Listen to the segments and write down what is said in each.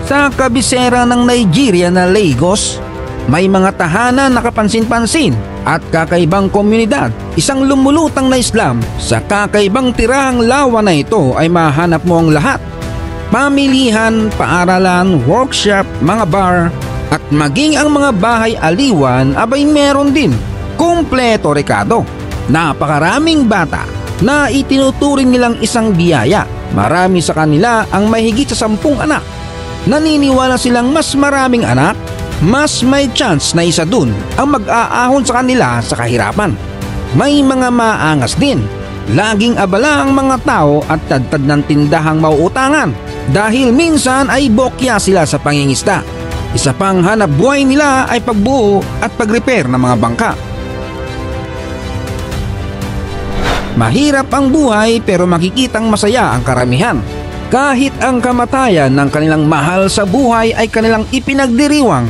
Sa kabisera ng Nigeria na Lagos, may mga tahanan na kapansin-pansin at kakaibang komunidad. Isang lumulutang na Islam. Sa kakaibang tirahang lawa na ito ay mahanap mo ang lahat. Pamilihan, paaralan, workshop, mga bar, at maging ang mga bahay aliwan abay meron din. Kumpleto, Ricardo. Napakaraming bata na itinuturing nilang isang biyaya. Marami sa kanila ang mahigit sa 10 anak. Naniniwala silang mas maraming anak, mas may chance na isa dun ang mag-aahon sa kanila sa kahirapan. May mga maangas din. Laging abala ang mga tao at tadtad ng tindahang mauutangan dahil minsan ay bokya sila sa pangingisda. Isa pang hanap buhay nila ay pagbuo at pag-repair ng mga bangka. Mahirap ang buhay pero makikitang masaya ang karamihan. Kahit ang kamatayan ng kanilang mahal sa buhay ay kanilang ipinagdiriwang.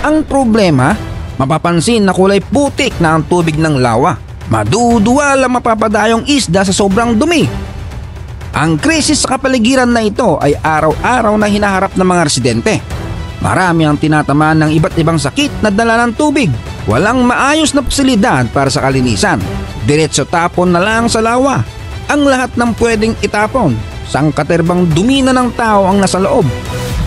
Ang problema, mapapansin na kulay putik na ang tubig ng lawa. Maduduwal ang mapapadayong isda sa sobrang dumi. Ang krisis sa kapaligiran na ito ay araw-araw na hinaharap ng mga residente. Marami ang tinatamaan ng iba't ibang sakit na dala ng tubig. Walang maayos na pasilidad para sa kalinisan. Diretso tapon na lang sa lawa ang lahat ng pwedeng itapon. Sangkaterbang dumi na ng tao ang nasa loob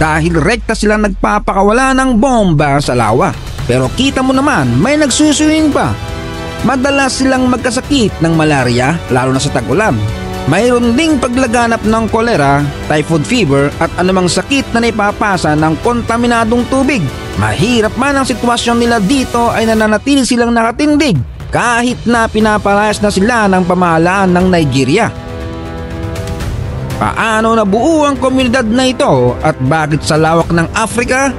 dahil rekta sila nagpapakawala ng bomba sa lawa. Pero kita mo naman may nagsusuwing pa. Madalas silang magkasakit ng malaria lalo na sa tag-ulan. Mayroon ding paglaganap ng kolera, typhoid fever at anumang sakit na naipapasa ng kontaminadong tubig. Mahirap man ang sitwasyon nila dito ay nananatili silang nakatindig kahit na pinapalayas na sila ng pamahalaan ng Nigeria. Paano nabuo ang komunidad na ito at bakit sa lawak ng Africa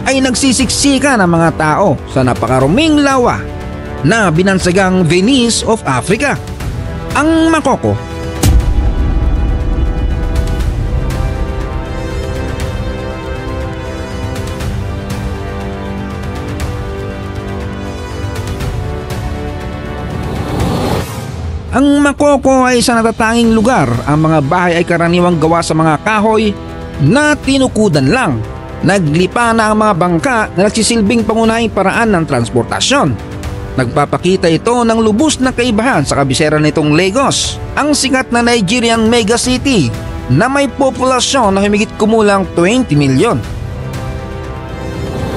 ay nagsisiksika ng mga tao sa napakaruming lawa na binansagang Venice of Africa? Ang Makoko. Ang Makoko ay isang natatanging lugar. Ang mga bahay ay karaniwang gawa sa mga kahoy na tinukudan lang. Naglipa na ang mga bangka na nagsisilbing pangunahing paraan ng transportasyon. Nagpapakita ito ng lubos na kaibahan sa kabisera nitong Lagos, ang sikat na Nigerian mega city na may populasyon na humigit kumulang 20 milyon.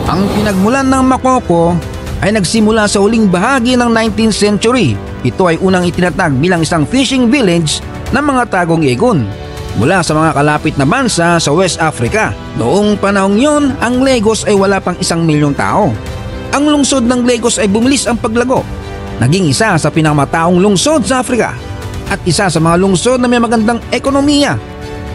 Ang pinagmulan ng Makoko ay nagsimula sa huling bahagi ng 19th century. Ito ay unang itinatag bilang isang fishing village ng mga tagong Egon mula sa mga kalapit na bansa sa West Africa. Noong panahong yon, ang Lagos ay wala pang 1 milyong tao. Ang lungsod ng Lagos ay bumilis ang paglago. Naging isa sa pinakamataong lungsod sa Africa at isa sa mga lungsod na may magandang ekonomiya.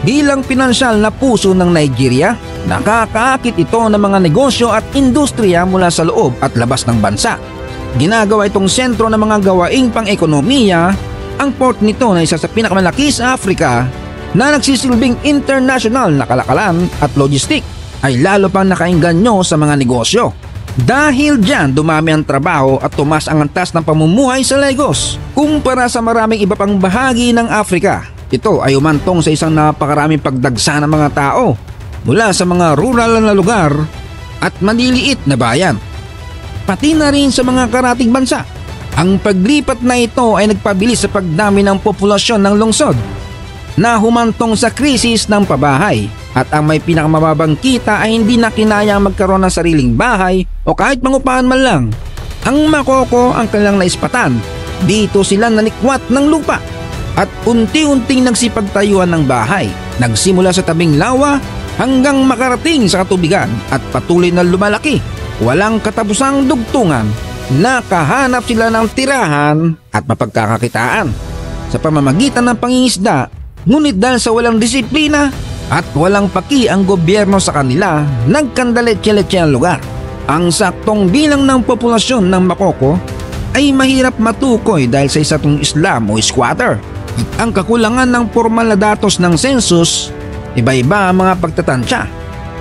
Bilang pinansyal na puso ng Nigeria, nakakaakit ito ng mga negosyo at industriya mula sa loob at labas ng bansa. Ginagawa itong sentro ng mga gawaing pang-ekonomiya. Ang port nito na isa sa pinakamalaki sa Africa na nagsisilbing international na kalakalan at logistik ay lalo pang nakainganyo sa mga negosyo. Dahil dyan dumami ang trabaho at tumas ang antas ng pamumuhay sa Lagos. Kumpara sa maraming iba pang bahagi ng Africa, ito ay umantong sa isang napakaraming pagdagsa ng mga tao mula sa mga rural na lugar at maliliit na bayan, pati na rin sa mga karatig bansa. Ang paglipat na ito ay nagpabilis sa pagdami ng populasyon ng lungsod na humantong sa krisis ng pabahay, at ang may pinakamababang kita ay hindi na kinayang magkaroon ng sariling bahay o kahit mangupahan man lang. Ang Makoko ang kanilang naispatan. Dito sila nalikwat ng lupa at unti-unting nagsipagtayuan ng bahay. Nagsimula sa tabing lawa hanggang makarating sa katubigan at patuloy na lumalaki. Walang katapusang dugtungan. Nakahanap sila ng tirahan at mapagkakakitaan sa pamamagitan ng pangingisda, ngunit dahil sa walang disiplina at walang paki ang gobyerno sa kanila, nagkandaletse-letse ang lugar. Ang saktong bilang ng populasyon ng Makoko ay mahirap matukoy dahil sa isang Islam o squatter. Ang kakulangan ng formal na datos ng census, iba-iba ang mga pagtatansya.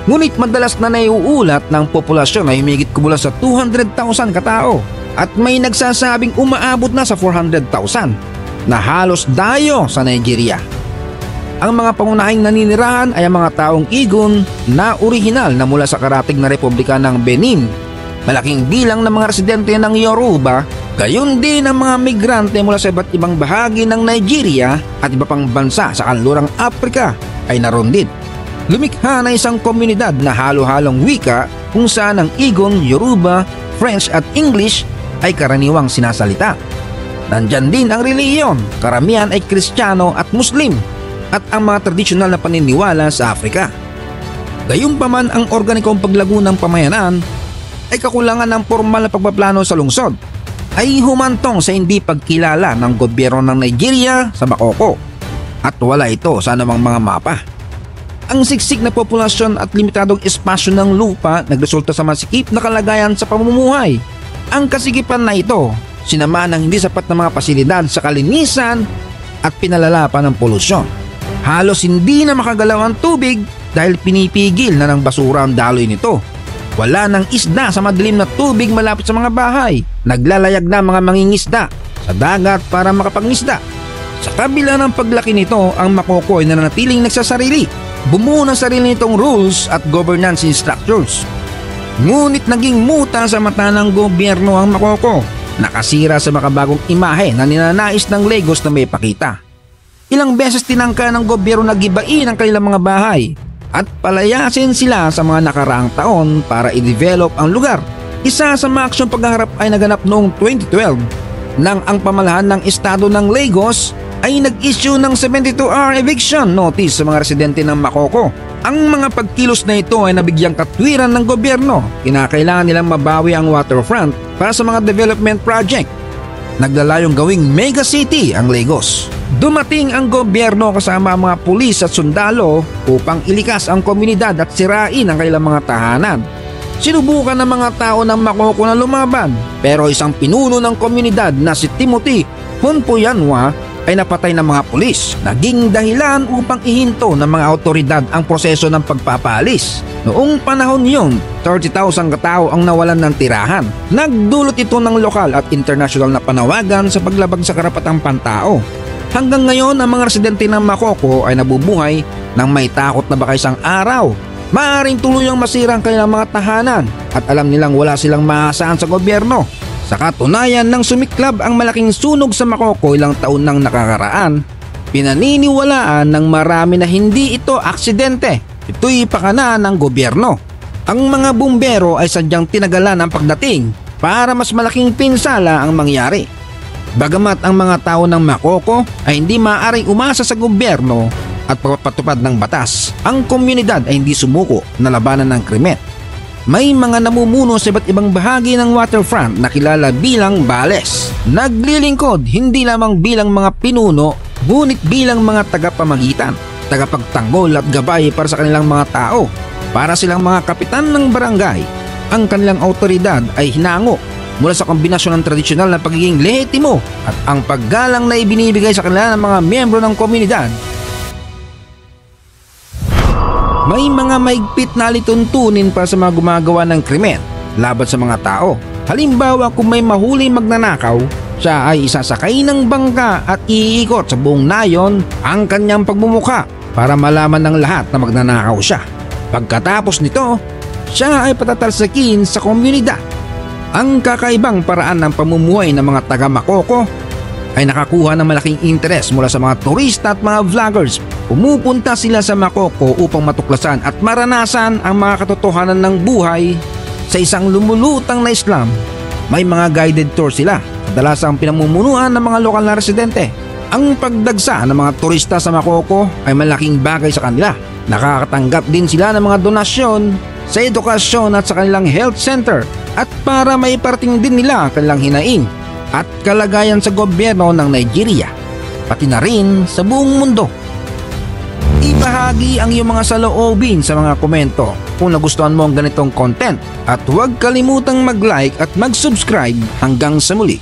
Ngunit madalas na naiuulat ng populasyon ay humigit kumulang sa 200,000 katao at may nagsasabing umaabot na sa 400,000 na halos dayo sa Nigeria. Ang mga pangunahing naninirahan ay ang mga taong Igon na orihinal na mula sa karatig na Republika ng Benin. Malaking bilang ng mga residente ng Yoruba, gayon din ang mga migrante mula sa iba't ibang bahagi ng Nigeria at iba pang bansa sa kanlurang Afrika ay naroon din. Lumikha na isang komunidad na halo-halong wika kung saan ang Igon, Yoruba, French at English ay karaniwang sinasalita. Nandyan din ang relihiyon, karamihan ay Kristiyano at Muslim at ang mga tradisyonal na paniniwala sa Afrika. Gayunpaman ang organikong paglago ng pamayanan ay kakulangan ng formal na pagpaplano sa lungsod ay humantong sa hindi pagkilala ng gobyerno ng Nigeria sa Makoko at wala ito sa anumang mga mapa. Ang siksik na populasyon at limitadong espasyo ng lupa nagresulta sa masikip na kalagayan sa pamumuhay. Ang kasigipan na ito sinama ng hindi sapat na mga pasilidad sa kalinisan at pinalala pa ng polusyon. Halos hindi na makagalaw ang tubig dahil pinipigil na ng basura ang daloy nito. Wala ng isda sa madilim na tubig malapit sa mga bahay. Naglalayag na mga mangingisda sa dagat para makapangisda. Sa kabila ng paglaki nito, ang Makoko ay nananatiling nagsasarili. Bumuo ng sarili nitong rules at governance structures. Ngunit naging muta sa mata ng gobyerno ang Makoko. Nakasira sa makabagong imahe na ninanais ng Lagos na may pakita. Ilang beses tinangka ng gobyerno na gibain ang kanilang mga bahay at palayasin sila sa mga nakaraang taon para i-develop ang lugar. Isa sa mga aksyong paghaharap ay naganap noong 2012 nang ang pamalahan ng estado ng Lagos ay nag-issue ng 72-hour eviction notice sa mga residente ng Makoko. Ang mga pagkilos na ito ay nabigyang katwiran ng gobyerno. Kinakailangan nilang mabawi ang waterfront para sa mga development project. Naglalayong gawing mega city ang Lagos. Dumating ang gobyerno kasama ang mga pulis at sundalo upang ilikas ang komunidad at sirain ang kanilang mga tahanan. Sinubukan ng mga tao ng Makoko na lumaban pero isang pinuno ng komunidad na si Timothy Hunpoyanwa ay napatay ng mga pulis. Naging dahilan upang ihinto ng mga autoridad ang proseso ng pagpapalis. Noong panahon yun, 30,000 katao ang nawalan ng tirahan. Nagdulot ito ng lokal at international na panawagan sa paglabag sa karapatang pantao. Hanggang ngayon, ang mga residente ng Makoko ay nabubuhay nang may takot na baka isang araw maaaring tuluyang masira ang kanilang mga tahanan at alam nilang wala silang maaasahan sa gobyerno. Sa katunayan ng sumiklab ang malaking sunog sa Makoko ilang taon nang nakakaraan, pinaniniwalaan ng marami na hindi ito aksidente. Ito'y pakana ng gobyerno. Ang mga bumbero ay sadyang tinagalan ang pagdating para mas malaking pinsala ang mangyari. Bagamat ang mga tao ng Makoko ay hindi maaaring umasa sa gobyerno at pagpapatupad ng batas, ang komunidad ay hindi sumuko na labanan ng krimen. May mga namumuno sa iba't ibang bahagi ng waterfront na kilala bilang bales. Naglilingkod hindi lamang bilang mga pinuno, ngunit bilang mga tagapamagitan, tagapagtanggol at gabay para sa kanilang mga tao. Para silang mga kapitan ng barangay, ang kanilang autoridad ay hinango mula sa kombinasyon ng tradisyonal na pagiging lehitimo at ang paggalang na ibinibigay sa kanila ng mga miyembro ng komunidad. May mga maigpit na lituntunin para sa mga gumagawa ng krimen laban sa mga tao. Halimbawa, kung may mahuling magnanakaw, siya ay isasakay ng bangka at iikot sa buong nayon ang kanyang pagmumukha para malaman ng lahat na magnanakaw siya. Pagkatapos nito, siya ay patatalsakin sa komunidad. Ang kakaibang paraan ng pamumuhay ng mga taga Makoko ay nakakuha ng malaking interes mula sa mga turista at mga vloggers. Pumupunta sila sa Makoko upang matuklasan at maranasan ang mga katotohanan ng buhay sa isang lumulutang na Islam. May mga guided tour sila, kadalasang pinamumunuan ng mga lokal na residente. Ang pagdagsa ng mga turista sa Makoko ay malaking bagay sa kanila. Nakakatanggap din sila ng mga donasyon sa edukasyon at sa kanilang health center at para maiparating din nila ang kanilang hinaing at kalagayan sa gobyerno ng Nigeria, pati na rin sa buong mundo. Ibahagi ang iyong mga saloobin sa mga komento kung nagustuhan mo ang ganitong content at huwag kalimutang mag-like at mag-subscribe hanggang sa muli.